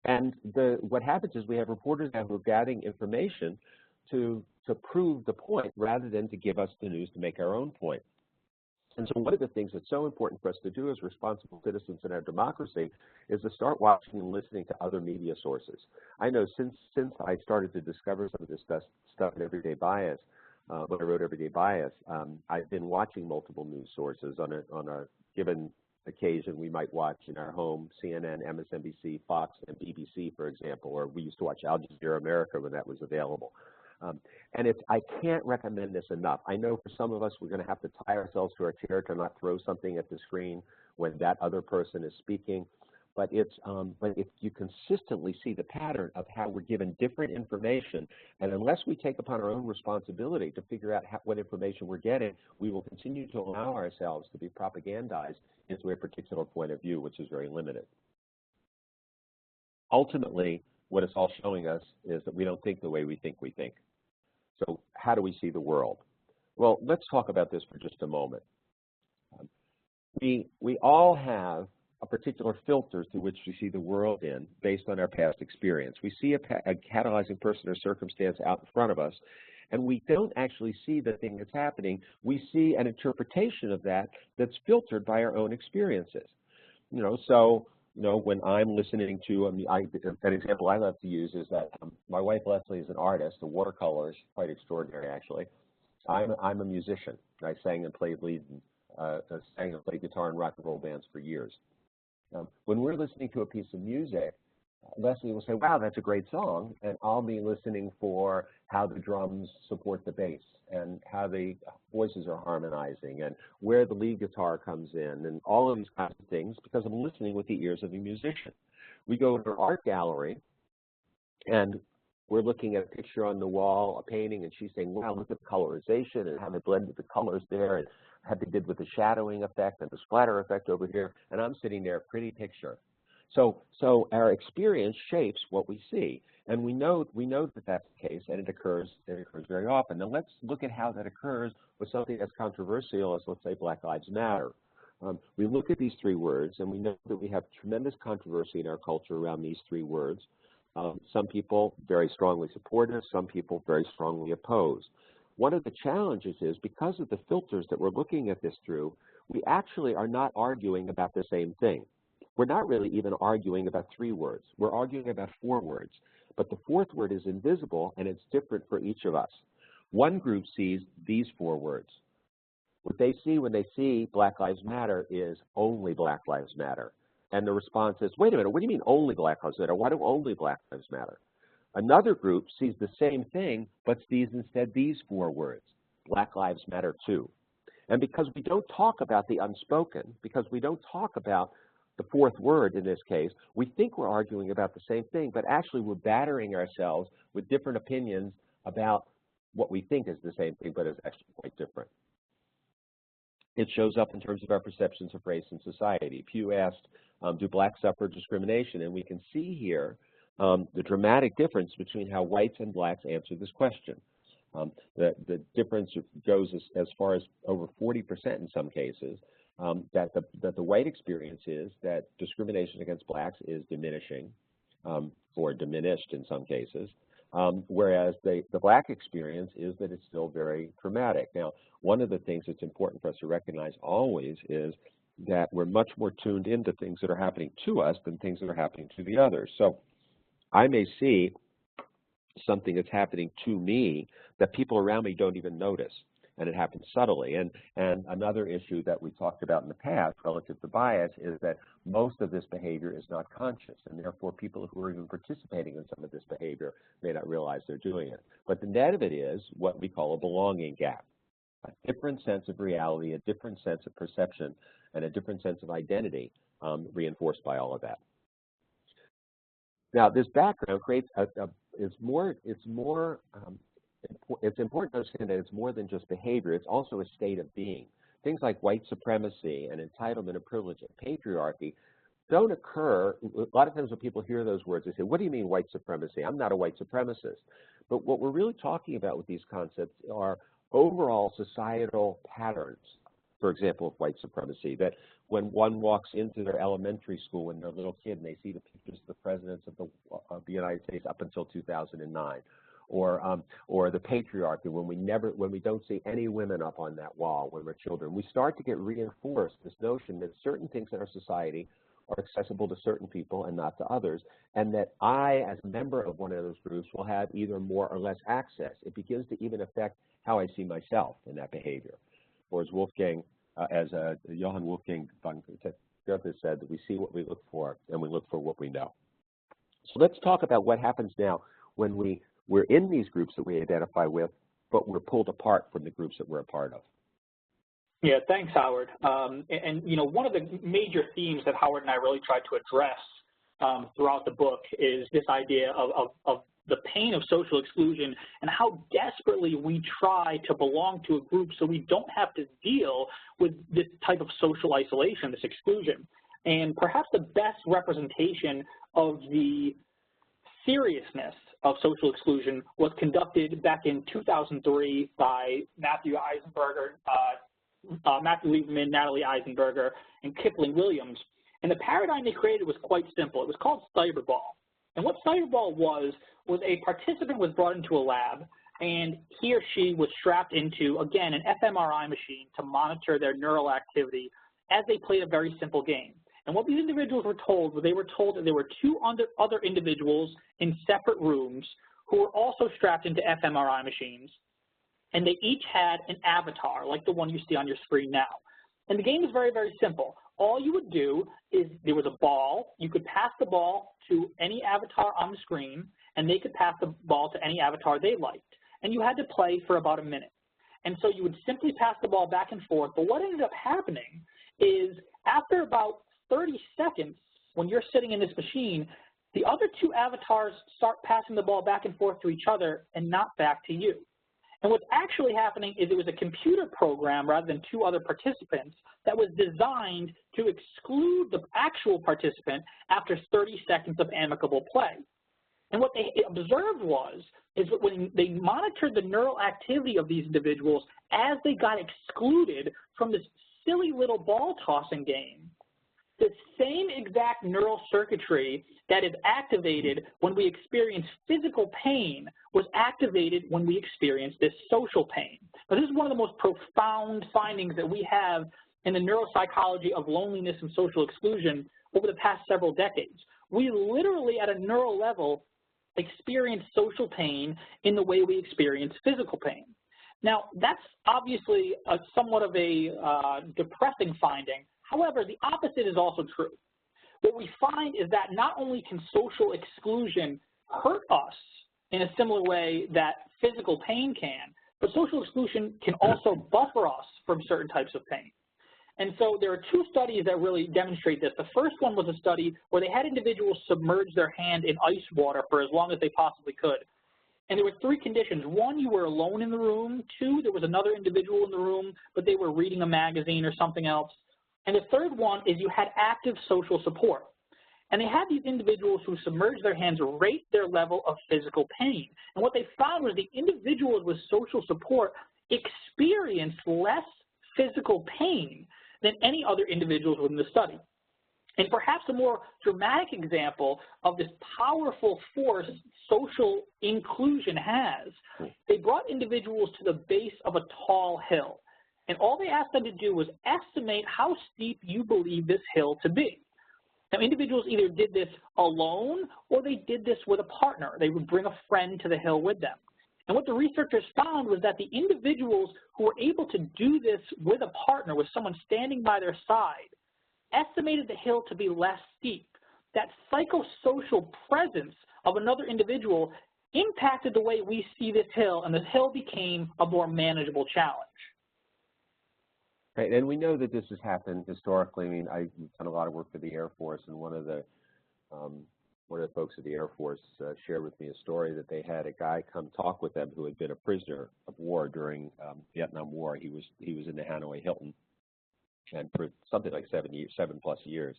And what happens is we have reporters now who are gathering information to prove the point rather than to give us the news to make our own point. And so one of the things that's so important for us to do as responsible citizens in our democracy is to start watching and listening to other media sources. I know since I started to discover some of this stuff in Everyday Bias, when I wrote Everyday Bias, I've been watching multiple news sources on a given occasion. We might watch in our home CNN, MSNBC, Fox, and BBC, for example, or we used to watch Al Jazeera America when that was available. And I can't recommend this enough. I know for some of us, we're going to have to tie ourselves to our chair to not throw something at the screen when that other person is speaking. But if you consistently see the pattern of how we're given different information, and unless we take upon our own responsibility to figure out what information we're getting, we will continue to allow ourselves to be propagandized into a particular point of view, which is very limited. Ultimately, what it's all showing us is that we don't think the way we think we think. So how do we see the world? Well, let's talk about this for just a moment. We all have a particular filter through which we see the world in based on our past experience. We see a catalyzing person or circumstance out in front of us, and we don't actually see the thing that's happening. We see an interpretation of that that's filtered by our own experiences. When I'm listening to, an example I love to use is that my wife Leslie is an artist. The watercolor is quite extraordinary, actually. I'm a musician. I sang and played guitar in rock and roll bands for years. When we're listening to a piece of music, Leslie will say, "Wow, that's a great song," and I'll be listening for how the drums support the bass and how the voices are harmonizing and where the lead guitar comes in and all of these kinds of things because I'm listening with the ears of a musician. We go to an art gallery and we're looking at a picture on the wall, a painting, and she's saying, "Wow, look at the colorization and how they blended the colors there and how they did with the shadowing effect and the splatter effect over here," and I'm sitting there, pretty picture. So our experience shapes what we see, and we know that that's the case, and it occurs very often. Now let's look at how that occurs with something that's controversial as, let's say, Black Lives Matter. We look at these three words, and we know that we have tremendous controversy in our culture around these three words. Some people very strongly supportive, some people very strongly opposed. One of the challenges is because of the filters that we're looking at this through, we actually are not arguing about the same thing. We're not really even arguing about three words. We're arguing about four words. But the fourth word is invisible, and it's different for each of us. One group sees these four words. What they see when they see Black Lives Matter is only Black Lives Matter. And the response is, wait a minute, what do you mean only Black Lives Matter? Why do only Black Lives Matter? Another group sees the same thing, but sees instead these four words, Black Lives Matter too. And because we don't talk about the unspoken, because we don't talk about the fourth word in this case, we think we're arguing about the same thing, but actually we're battering ourselves with different opinions about what we think is the same thing, but is actually quite different. It shows up in terms of our perceptions of race in society. Pew asked, do blacks suffer discrimination? And we can see here the dramatic difference between how whites and blacks answer this question. The difference goes as far as over 40% in some cases. That the white experience is that discrimination against blacks is diminishing, or diminished in some cases, whereas the black experience is that it's still very traumatic. Now, one of the things that's important for us to recognize always is that we're much more tuned into things that are happening to us than things that are happening to the others. So I may see something that's happening to me that people around me don't even notice. And it happens subtly. And another issue that we talked about in the past relative to bias is that most of this behavior is not conscious, and therefore people who are even participating in some of this behavior may not realize they're doing it. But the net of it is what we call a belonging gap, a different sense of reality, a different sense of perception, and a different sense of identity reinforced by all of that. Now, this background creates it's important to understand that it's more than just behavior. It's also a state of being. Things like white supremacy and entitlement and privilege and patriarchy don't occur. A lot of times when people hear those words, they say, what do you mean white supremacy? I'm not a white supremacist. But what we're really talking about with these concepts are overall societal patterns for example, of white supremacy, that when one walks into their elementary school when they're a little kid and they see the pictures of the presidents of the United States up until 2009, or the patriarchy, when we don't see any women up on that wall when we're children, we start to get reinforced this notion that certain things in our society are accessible to certain people and not to others, and that I, as a member of one of those groups, will have either more or less access. It begins to even affect how I see myself in that behavior. Or as Johann Wolfgang von Goethe said, that we see what we look for and we look for what we know. So let's talk about what happens now when we're in these groups that we identify with, but we're pulled apart from the groups that we're a part of. Yeah, thanks, Howard. And you know, one of the major themes that Howard and I really tried to address throughout the book is this idea of the pain of social exclusion and how desperately we try to belong to a group so we don't have to deal with this type of social isolation, this exclusion. And perhaps the best representation of the seriousness of social exclusion was conducted back in 2003 by Matthew Lieberman, Natalie Eisenberger, and Kipling Williams. And the paradigm they created was quite simple. It was called cyberball. And what cyberball was a participant was brought into a lab, and he or she was strapped into, again, an fMRI machine to monitor their neural activity as they played a very simple game. And what these individuals were told was they were told that there were two other individuals in separate rooms who were also strapped into fMRI machines, and they each had an avatar like the one you see on your screen now. And the game is very, very simple. All you would do is there was a ball. You could pass the ball to any avatar on the screen, and they could pass the ball to any avatar they liked. And you had to play for about a minute. And so you would simply pass the ball back and forth. But what ended up happening is after about 30 seconds, when you're sitting in this machine, the other two avatars start passing the ball back and forth to each other and not back to you. And what's actually happening is it was a computer program rather than two other participants that was designed to exclude the actual participant after 30 seconds of amicable play. And what they observed is that when they monitored the neural activity of these individuals as they got excluded from this silly little ball tossing game, the same exact neural circuitry that is activated when we experience physical pain was activated when we experience this social pain. Now, this is one of the most profound findings that we have in the neuropsychology of loneliness and social exclusion over the past several decades. We literally, at a neural level, experience social pain in the way we experience physical pain. Now, that's obviously somewhat of a depressing finding. However, the opposite is also true. What we find is that not only can social exclusion hurt us in a similar way that physical pain can, but social exclusion can also buffer us from certain types of pain. And so there are two studies that really demonstrate this. The first one was a study where they had individuals submerge their hand in ice water for as long as they possibly could. And there were three conditions. One, you were alone in the room. Two, there was another individual in the room, but they were reading a magazine or something else. And the third one is you had active social support. And they had these individuals who submerged their hands rate their level of physical pain. And what they found was the individuals with social support experienced less physical pain than any other individuals within the study. And perhaps a more dramatic example of this powerful force social inclusion has, they brought individuals to the base of a tall hill. And all they asked them to do was estimate how steep you believe this hill to be. Now, individuals either did this alone or they did this with a partner. They would bring a friend to the hill with them. And what the researchers found was that the individuals who were able to do this with a partner, with someone standing by their side, estimated the hill to be less steep. That psychosocial presence of another individual impacted the way we see this hill, and the hill became a more manageable challenge. Right, and we know that this has happened historically. I mean, I've done a lot of work for the Air Force, and one of the folks at the Air Force shared with me a story that they had a guy come talk with them who had been a prisoner of war during Vietnam War. He was in the Hanoi Hilton, and for something like 7+ years.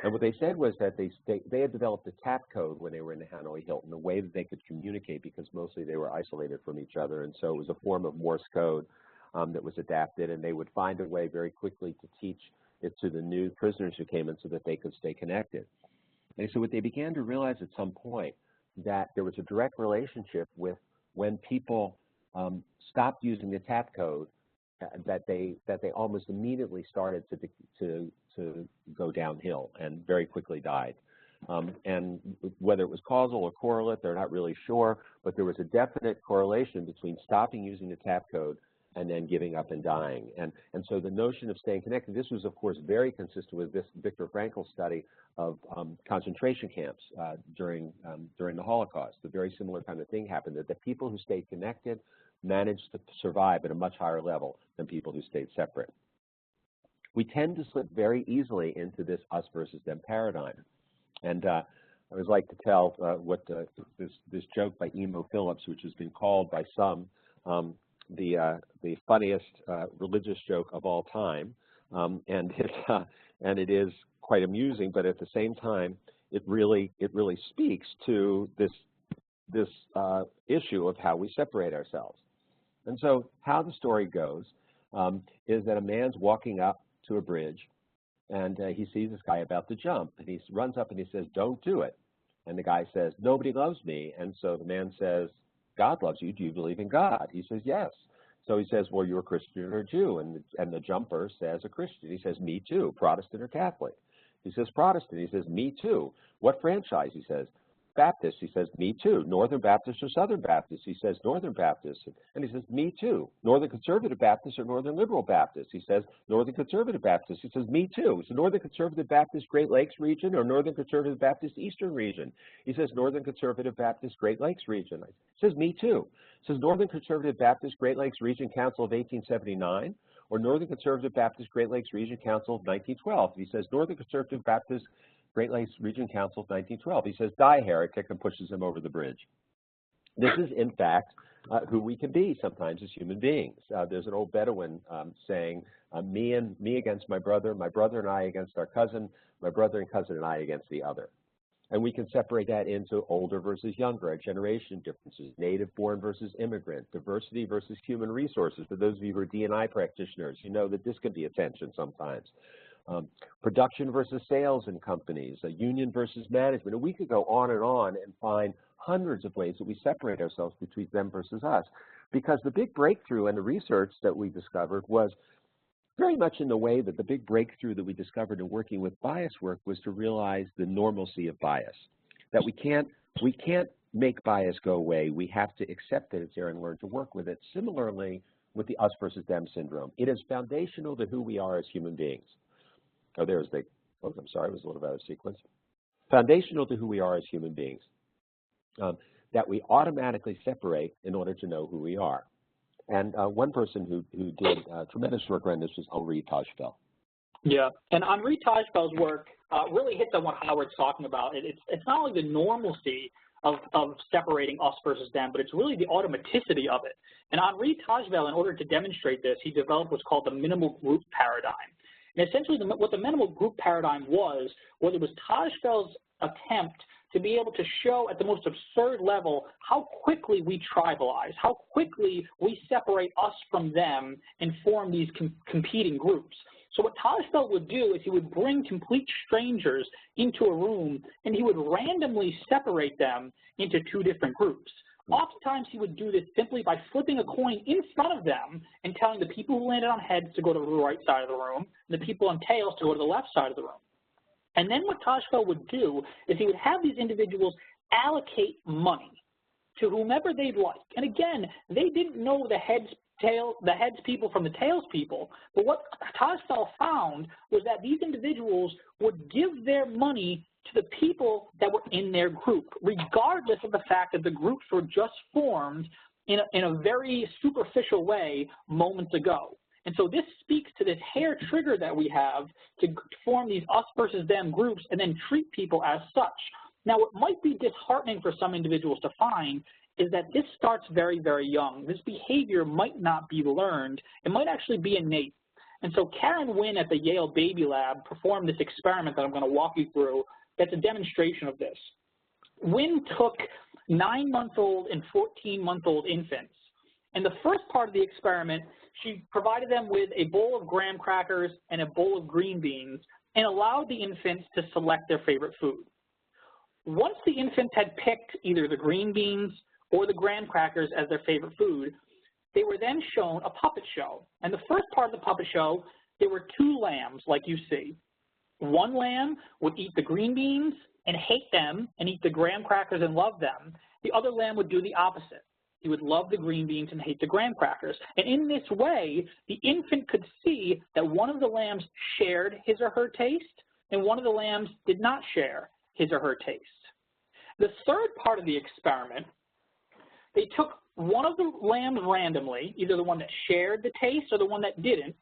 And what they said was that they had developed a tap code when they were in the Hanoi Hilton, a way that they could communicate because mostly they were isolated from each other, and so it was a form of Morse code. that was adapted, and they would find a way very quickly to teach it to the new prisoners who came in so that they could stay connected. And so what they began to realize at some point that there was a direct relationship with when people stopped using the tap code, that they almost immediately started to go downhill and very quickly died. And whether it was causal or correlate, they're not really sure, but there was a definite correlation between stopping using the tap code and then giving up and dying. And so the notion of staying connected, this was, of course, very consistent with this Viktor Frankl's study of concentration camps during the Holocaust. A very similar kind of thing happened, that the people who stayed connected managed to survive at a much higher level than people who stayed separate. We tend to slip very easily into this us versus them paradigm. And I always like to tell this joke by Emo Phillips, which has been called by some the funniest religious joke of all time, and it is quite amusing, but at the same time, it really speaks to this issue of how we separate ourselves. And so, how the story goes is that a man's walking up to a bridge, and he sees this guy about to jump, and he runs up and he says, "Don't do it." And the guy says, "Nobody loves me." And so the man says, "God loves you. Do you believe in God?" He says, "Yes." So he says, "Well, you're a Christian or a Jew?" And the jumper says, "A Christian." He says, "Me too. Protestant or Catholic?" He says, "Protestant." He says, "Me too. What franchise?" He says, "Baptist." He says, "Me too. Northern Baptist or Southern Baptist?" He says, "Northern Baptist." And he says, "Me too. Northern Conservative Baptist or Northern Liberal Baptist?" He says, "Northern Conservative Baptist." He says, "Me too." He says, "Northern Conservative Baptist Great Lakes region or Northern Conservative Baptist Eastern region?" He says, "Northern Conservative Baptist Great Lakes region." He says, "Me too." He says, "Northern Conservative Baptist Great Lakes Region Council of 1879 or Northern Conservative Baptist Great Lakes Region Council of 1912? He says, "Northern Conservative Baptist Great Lakes Region Council of 1912. He says, "Die, heretic," and pushes him over the bridge. This is, in fact, who we can be sometimes as human beings. There's an old Bedouin saying, me against my brother and I against our cousin, my brother and cousin and I against the other. And we can separate that into older versus younger, our generation differences, native-born versus immigrant, diversity versus human resources. For those of you who are D&I practitioners, you know that this can be a tension sometimes. Production versus sales in companies, a union versus management. And we could go on and find hundreds of ways that we separate ourselves between them versus us. Because the big breakthrough in the research that we discovered was very much in the way that the big breakthrough that we discovered in working with bias work was to realize the normalcy of bias. That we can't make bias go away. We have to accept that it's there and learn to work with it. Similarly with the us versus them syndrome. It is foundational to who we are as human beings. Oh, there's the, oh, I'm sorry, it was a little out of sequence. Foundational to who we are as human beings, that we automatically separate in order to know who we are. And one person who did tremendous work around this was Henri Tajfel. Yeah, and Henri Tajfel's work really hits on what Howard's talking about. It's not only the normalcy of separating us versus them, but it's really the automaticity of it. And Henri Tajfel, in order to demonstrate this, he developed what's called the minimal group paradigm. And essentially, what the minimal group paradigm was it was Tajfel's attempt to be able to show at the most absurd level how quickly we tribalize, how quickly we separate us from them and form these competing groups. So what Tajfel would do is he would bring complete strangers into a room and he would randomly separate them into two different groups. Oftentimes he would do this simply by flipping a coin in front of them and telling the people who landed on heads to go to the right side of the room and the people on tails to go to the left side of the room. And then what Tajfel would do is he would have these individuals allocate money to whomever they'd like. And again, they didn't know the heads people from the tails people, but what Tajfel found was that these individuals would give their money to the people that were in their group, regardless of the fact that the groups were just formed in a very superficial way moments ago. And so this speaks to this hair trigger that we have to form these us versus them groups and then treat people as such. Now, what might be disheartening for some individuals to find is that this starts very, very young. This behavior might not be learned. It might actually be innate. And so Karen Wynn at the Yale Baby Lab performed this experiment that I'm going to walk you through that's a demonstration of this. Wynn took 9-month-old and 14-month-old infants, In the first part of the experiment, she provided them with a bowl of graham crackers and a bowl of green beans and allowed the infants to select their favorite food. Once the infants had picked either the green beans or the graham crackers as their favorite food, they were then shown a puppet show. And the first part of the puppet show, there were two lambs like you see. One lamb would eat the green beans and hate them and eat the graham crackers and love them. The other lamb would do the opposite. He would love the green beans and hate the graham crackers. And in this way, the infant could see that one of the lambs shared his or her taste and one of the lambs did not share his or her taste. The third part of the experiment, they took one of the lambs randomly, either the one that shared the taste or the one that didn't,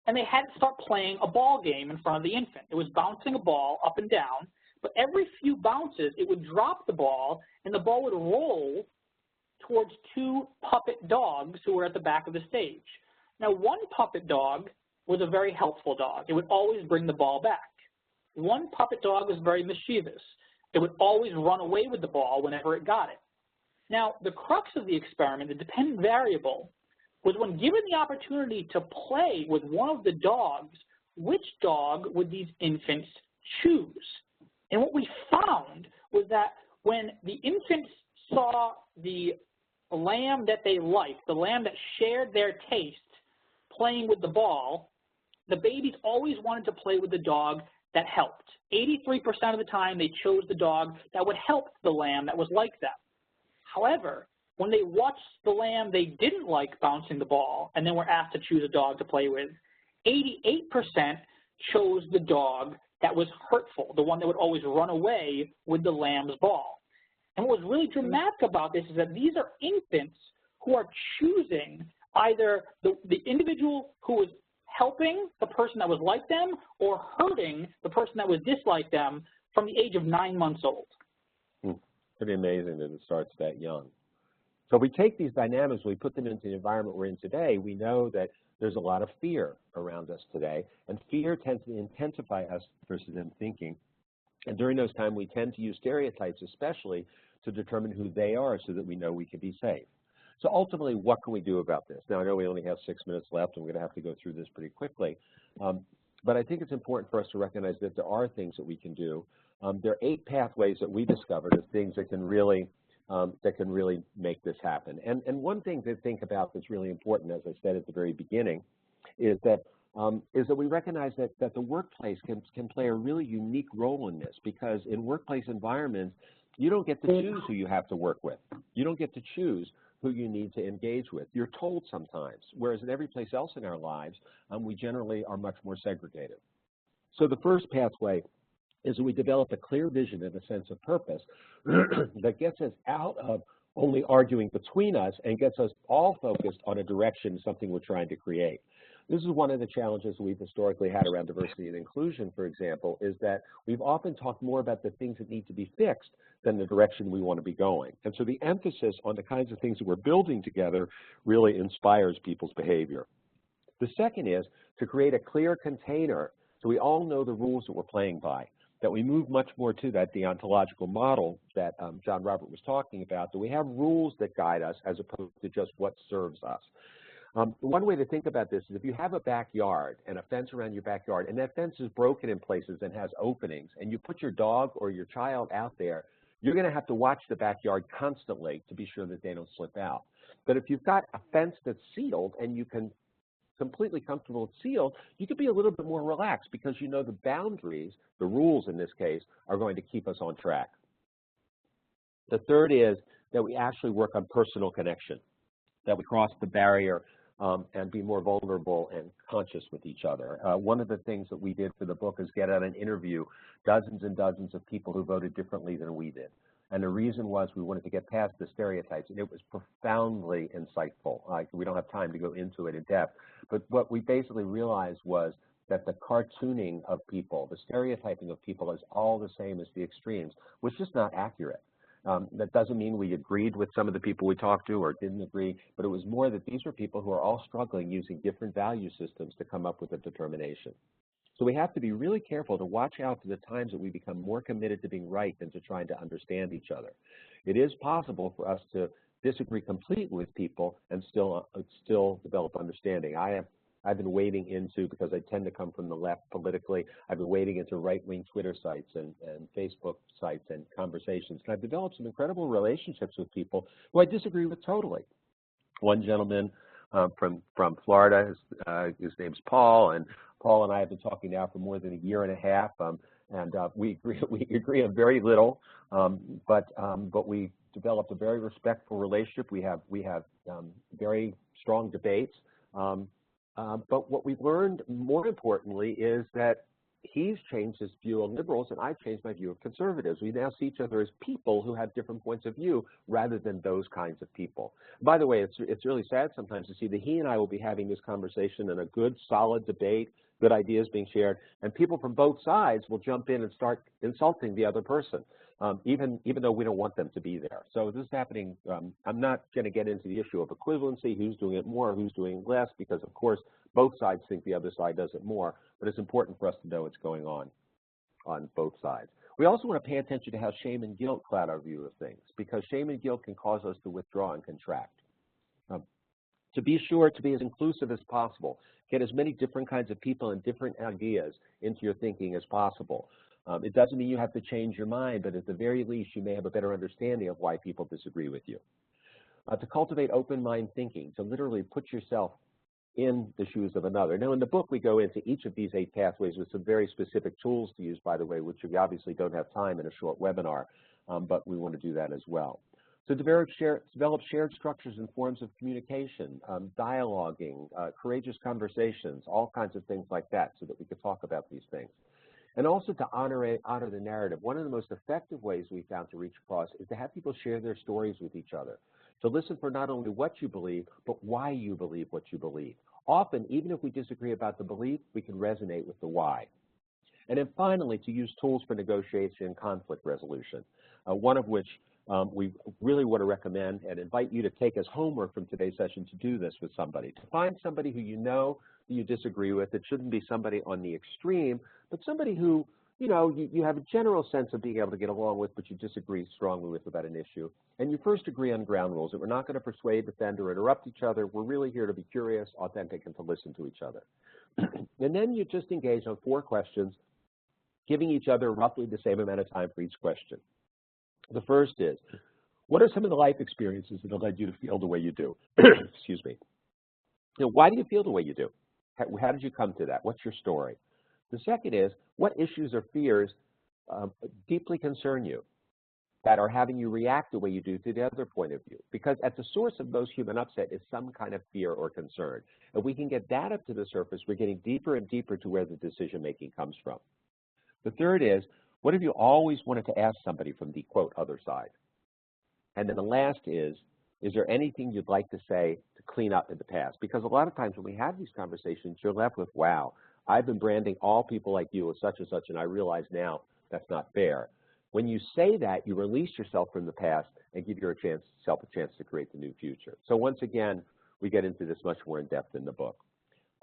and they had to start playing a ball game in front of the infant. It was bouncing a ball up and down, but every few bounces, it would drop the ball, and the ball would roll towards two puppet dogs who were at the back of the stage. Now, one puppet dog was a very helpful dog. It would always bring the ball back. One puppet dog was very mischievous. It would always run away with the ball whenever it got it. Now, the crux of the experiment, the dependent variable, was when given the opportunity to play with one of the dogs, which dog would these infants choose? And what we found was that when the infants saw the lamb that they liked, the lamb that shared their taste, playing with the ball, the babies always wanted to play with the dog that helped. 83% of the time, they chose the dog that would help the lamb that was like them. However, when they watched the lamb they didn't like bouncing the ball and then were asked to choose a dog to play with, 88% chose the dog that was hurtful, the one that would always run away with the lamb's ball. And what was really dramatic about this is that these are infants who are choosing either the individual who was helping the person that was like them or hurting the person that was disliked them from the age of 9 months old. Pretty amazing that it starts that young. So we take these dynamics, we put them into the environment we're in today, we know that there's a lot of fear around us today, and fear tends to intensify us versus them thinking. And during those times, we tend to use stereotypes especially to determine who they are so that we know we can be safe. So ultimately, what can we do about this? Now, I know we only have 6 minutes left, and we're going to have to go through this pretty quickly. But I think it's important for us to recognize that there are things that we can do. There are 8 pathways that we discovered as things that can really make this happen. And one thing to think about that's really important, as I said at the very beginning, is that we recognize that the workplace can play a really unique role in this, because in workplace environments, you don't get to choose who you have to work with. You don't get to choose who you need to engage with. You're told sometimes, whereas in every place else in our lives, we generally are much more segregated. So the first pathway is that we develop a clear vision and a sense of purpose that gets us out of only arguing between us and gets us all focused on a direction, something we're trying to create. This is one of the challenges we've historically had around diversity and inclusion, for example, is that we've often talked more about the things that need to be fixed than the direction we want to be going. And so the emphasis on the kinds of things that we're building together really inspires people's behavior. The second is to create a clear container so we all know the rules that we're playing by, that we move much more to that deontological model that JonRobert was talking about, that we have rules that guide us as opposed to just what serves us. One way to think about this is if you have a backyard and a fence around your backyard, and that fence is broken in places and has openings, and you put your dog or your child out there, you're going to have to watch the backyard constantly to be sure that they don't slip out. But if you've got a fence that's sealed and you can completely comfortable it's sealed, you could be a little bit more relaxed because you know the boundaries, the rules in this case, are going to keep us on track. The third is that we actually work on personal connection, that we cross the barrier and be more vulnerable and conscious with each other. One of the things that we did for the book is get out and interview dozens and dozens of people who voted differently than we did. And the reason was we wanted to get past the stereotypes, and it was profoundly insightful. We don't have time to go into it in depth, but what we basically realized was that the cartooning of people, the stereotyping of people as all the same as the extremes was just not accurate. That doesn't mean we agreed with some of the people we talked to or didn't agree, but it was more that these were people who are all struggling using different value systems to come up with a determination. So we have to be really careful to watch out for the times that we become more committed to being right than to trying to understand each other. It is possible for us to disagree completely with people and still develop understanding. I've been wading into, because I tend to come from the left politically, I've been wading into right-wing Twitter sites and Facebook sites and conversations. And I've developed some incredible relationships with people who I disagree with totally. One gentleman from Florida, his name's Paul, and Paul and I have been talking now for more than a year and a half, and we agree on very little, but we developed a very respectful relationship. We have very strong debates. But what we've learned, more importantly, is that he's changed his view on liberals, and I've changed my view of conservatives. We now see each other as people who have different points of view rather than those kinds of people. By the way, it's really sad sometimes to see that he and I will be having this conversation in a good, solid debate, good ideas being shared, and people from both sides will jump in and start insulting the other person, even though we don't want them to be there. So this is happening. I'm not going to get into the issue of equivalency, who's doing it more, who's doing less, because, of course, both sides think the other side does it more, but it's important for us to know what's going on both sides. We also want to pay attention to how shame and guilt cloud our view of things, because shame and guilt can cause us to withdraw and contract. To be sure to be as inclusive as possible, get as many different kinds of people and different ideas into your thinking as possible. It doesn't mean you have to change your mind, but at the very least, you may have a better understanding of why people disagree with you. To cultivate open mind thinking, to literally put yourself in the shoes of another. Now, in the book, we go into each of these 8 pathways with some very specific tools to use, by the way, which we obviously don't have time in a short webinar, but we want to do that as well. So develop shared structures and forms of communication, dialoguing, courageous conversations, all kinds of things like that, so that we could talk about these things. And also to honor the narrative. One of the most effective ways we found to reach across is to have people share their stories with each other. To listen for not only what you believe, but why you believe what you believe. Often, even if we disagree about the belief, we can resonate with the why. And then finally, to use tools for negotiation and conflict resolution, one of which we really want to recommend and invite you to take as homework from today's session to do this with somebody. To find somebody who you disagree with. It shouldn't be somebody on the extreme, but somebody who, you have a general sense of being able to get along with, but you disagree strongly with about an issue. And you first agree on ground rules that we're not going to persuade, defend, or interrupt each other. We're really here to be curious, authentic, and to listen to each other. And then you just engage on 4 questions, giving each other roughly the same amount of time for each question. The first is, what are some of the life experiences that have led you to feel the way you do? Excuse me. Why do you feel the way you do? How did you come to that? What's your story? The second is, what issues or fears deeply concern you that are having you react the way you do to the other point of view? Because at the source of most human upset is some kind of fear or concern. If we can get that up to the surface, we're getting deeper and deeper to where the decision-making comes from. The third is, what have you always wanted to ask somebody from the, quote, other side? And then the last is there anything you'd like to say to clean up in the past? Because a lot of times when we have these conversations, you're left with, wow, I've been branding all people like you as such and such, and I realize now that's not fair. When you say that, you release yourself from the past and give yourself a chance to create the new future. So once again, we get into this much more in depth in the book.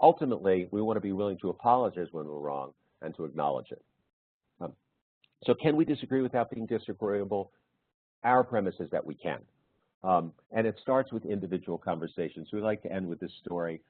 Ultimately, we want to be willing to apologize when we're wrong and to acknowledge it. So can we disagree without being disagreeable? Our premise is that we can. And it starts with individual conversations. We like to end with this story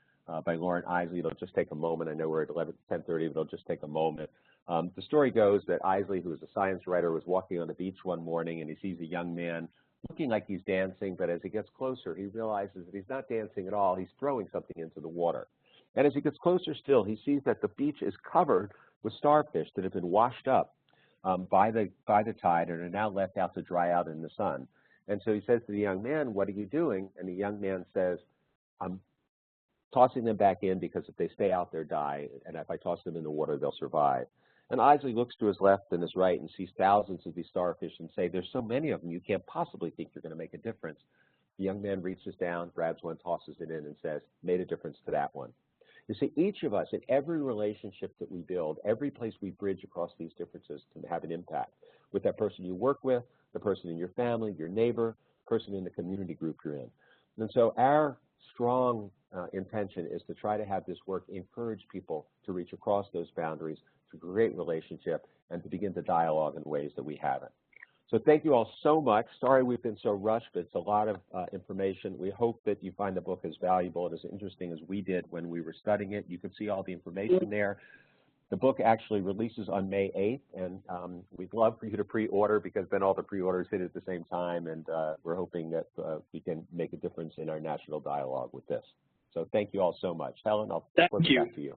by Lauren Isley. It'll just take a moment. I know we're at 10:30, but it'll just take a moment. The story goes that Isley, who is a science writer, was walking on the beach one morning, and he sees a young man looking like he's dancing, but as he gets closer, he realizes that he's not dancing at all. He's throwing something into the water. And as he gets closer still, he sees that the beach is covered with starfish that have been washed up by the tide and are now left out to dry out in the sun. And so he says to the young man, what are you doing? And the young man says, I'm tossing them back in because if they stay out, they'll die. And if I toss them in the water, they'll survive. And Isley looks to his left and his right and sees thousands of these starfish and say, there's so many of them, you can't possibly think you're going to make a difference. The young man reaches down, grabs one, tosses it in, and says, made a difference to that one. You see, each of us, in every relationship that we build, every place we bridge across these differences can have an impact with that person you work with, the person in your family, your neighbor, person in the community group you're in. And so our strong intention is to try to have this work encourage people to reach across those boundaries, to create relationship, and to begin to dialogue in ways that we haven't. So thank you all so much. Sorry we've been so rushed, but it's a lot of information. We hope that you find the book as valuable and as interesting as we did when we were studying it. You can see all the information there. The book actually releases on May 8th, and we'd love for you to pre-order because then all the pre-orders hit at the same time, and we're hoping that we can make a difference in our national dialogue with this. So thank you all so much. Helen, I'll flip it back to you.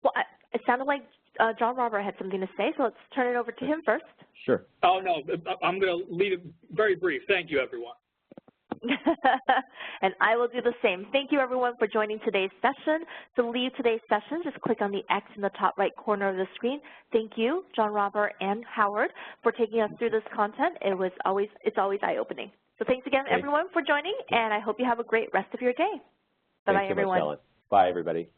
Well, it sounded like JonRobert had something to say, so let's turn it over to him first. Sure. Oh, no, I'm going to leave it very brief. Thank you, everyone. And I will do the same. Thank you, everyone, for joining today's session. To leave today's session, just click on the X in the top right corner of the screen. Thank you, JonRobert and Howard, for taking us through this content. It's always eye-opening. So thanks again, everyone, for joining, and I hope you have a great rest of your day. Bye-bye, everyone. Much, Helen. Bye, everybody.